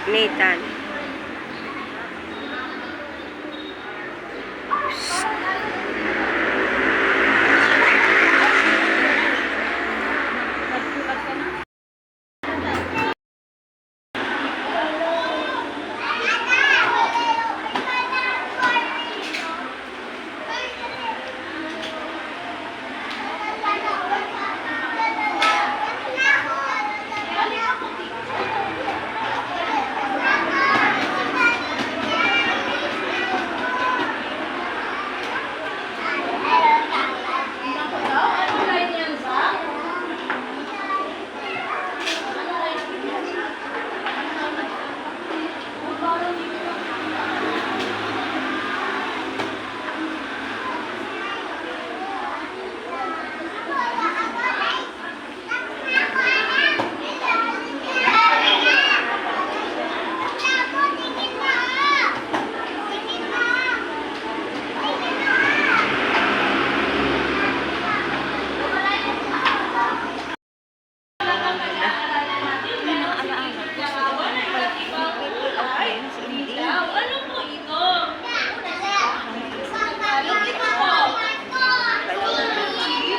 Nathan.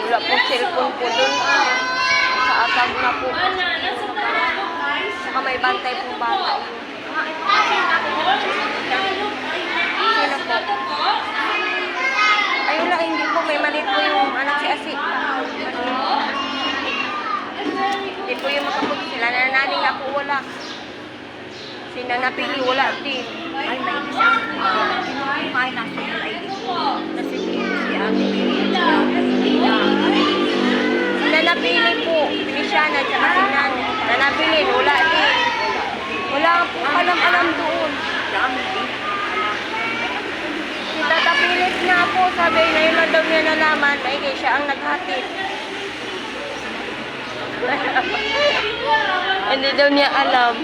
Wala po cellphone po dun. Sa atag na po. Saka may bantay po bata. Sino po? Ayun lang, hindi po. May maliit po yung anak si Asi. Hindi po yung makapot sila. Nananing nga po wala. Sina napili wala din. Ay, may isa. May national ID ko. Kasi si Ate Sina napili po. Pinisiana at saka sinan. Nanapili, wala din. Wala po alam-alam doon. Si Tata Pilit nga po, sabi na yun lang daw niya nalaman. Ay, kaya siya ang naghatid. Hindi daw niya alam.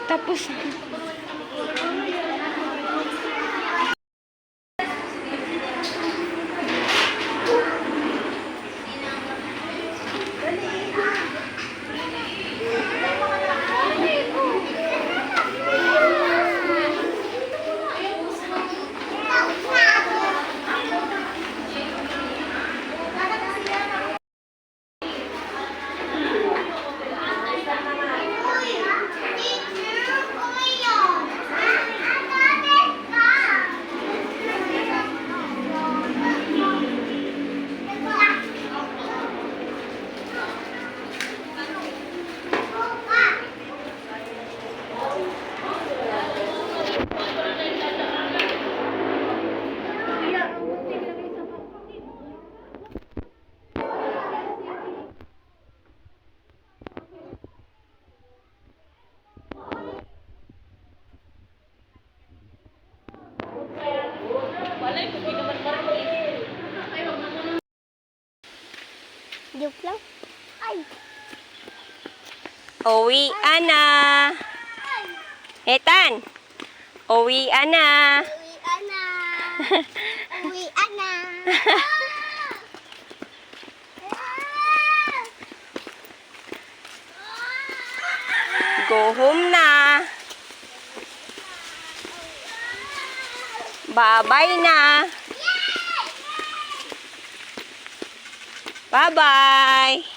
Tapos, Uwian na. Ethan. Uwian na. Uwian na. Uwian na. Go home na. Bye-bye na. Bye-bye.